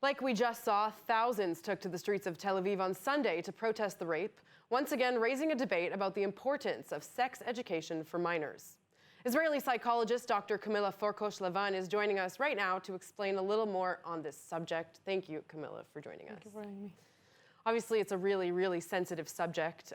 Like we just saw, thousands took to the streets of Tel Aviv on Sunday to protest the rape, once again raising a debate about the importance of sex education for minors. Israeli psychologist Dr. Kamila Forkosh Lavan is joining us right now to explain a little more on this subject. Thank you, Kamila, for joining us. Thank you for having me. Obviously, it's a really sensitive subject,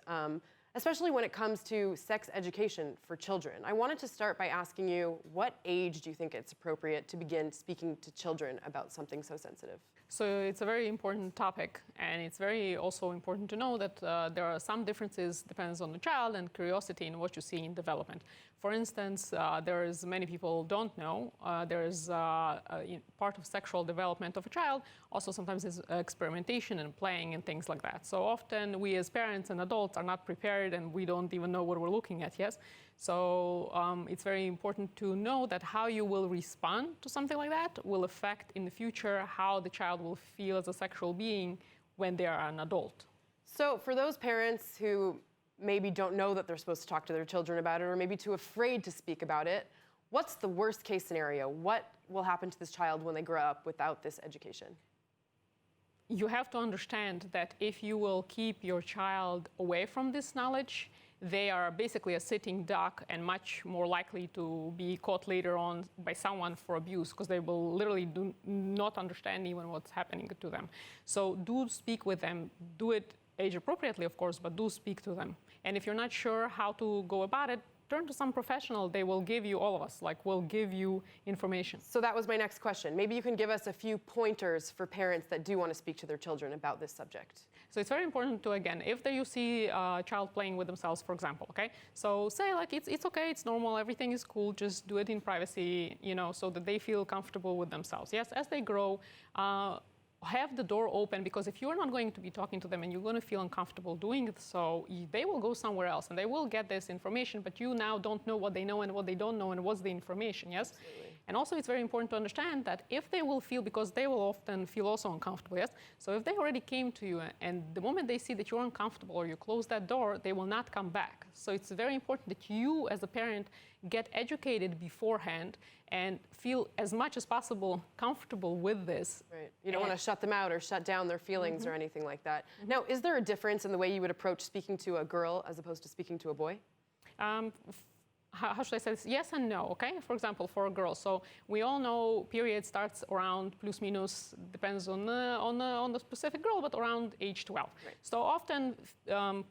especially when it comes to sex education for children. I wanted to start by asking you, what age do you think it's appropriate to begin speaking to children about something so sensitive? So it's a very important topic, and it's very also important to know that there are some differences, depends on the child and curiosity in what you see in development. For instance, there is many people don't know, there is part of sexual development of a child, also sometimes is experimentation and playing and things like that. So often we as parents and adults are not prepared and we don't even know what we're looking at, yes? So it's very important to know that how you will respond to something like that will affect in the future how the child will feel as a sexual being when they are an adult. So for those parents who maybe don't know that they're supposed to talk to their children about it, or maybe too afraid to speak about it, what's the worst case scenario? What will happen to this child when they grow up without this education? You have to understand that if you will keep your child away from this knowledge, they are basically a sitting duck and much more likely to be caught later on by someone for abuse, because they will literally do not understand even what's happening to them. So do speak with them. Do it age appropriately, of course, but do speak to them. And if you're not sure how to go about it, turn to some professional. They will give you, all of us, will give you information. So that was my next question. Maybe you can give us a few pointers for parents that do want to speak to their children about this subject. So it's very important to, again, if you see a child playing with themselves, for example, okay? So say it's okay, it's normal, everything is cool, just do it in privacy, so that they feel comfortable with themselves. Yes, as they grow, have the door open, because if you're not going to be talking to them and you're going to feel uncomfortable doing it, so they will go somewhere else and they will get this information, but you now don't know what they know and what they don't know and what's the information, yes? Absolutely. And also it's very important to understand that if they will feel, because they will often feel also uncomfortable, yes? So if they already came to you and the moment they see that you're uncomfortable or you close that door, they will not come back. So it's very important that you as a parent get educated beforehand and feel as much as possible comfortable with this. Right. You don't want to shut them out or shut down their feelings or anything like that. Now, is there a difference in the way you would approach speaking to a girl as opposed to speaking to a boy? How should I say this? Yes and no, okay? For example, for a girl. So we all know period starts around plus minus, depends on the specific girl, but around age 12. Right. So often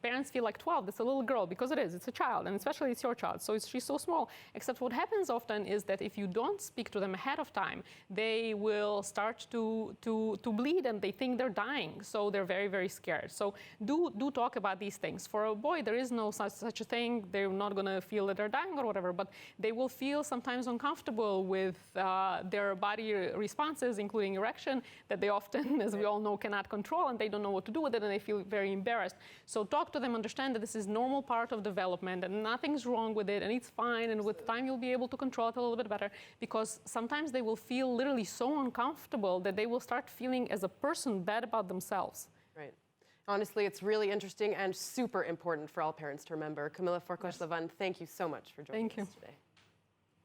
parents feel like 12, it's a little girl, because it is, it's a child, and especially it's your child, so she's so small. Except what happens often is that if you don't speak to them ahead of time, they will start to bleed and they think they're dying. So they're very scared. So do talk about these things. For a boy, there is no such a thing. They're not gonna feel that they're dying or whatever, but they will feel sometimes uncomfortable with their body responses, including erection, that they often, as we all know, cannot control, and they don't know what to do with it, and they feel very embarrassed. So talk to them, understand that this is normal part of development, and nothing's wrong with it, and it's fine, and with time you'll be able to control it a little bit better, because sometimes they will feel literally so uncomfortable that they will start feeling as a person bad about themselves. Right. Honestly, it's really interesting and super important for all parents to remember. Kamila Forkosh Lavan, thank you so much for joining us today.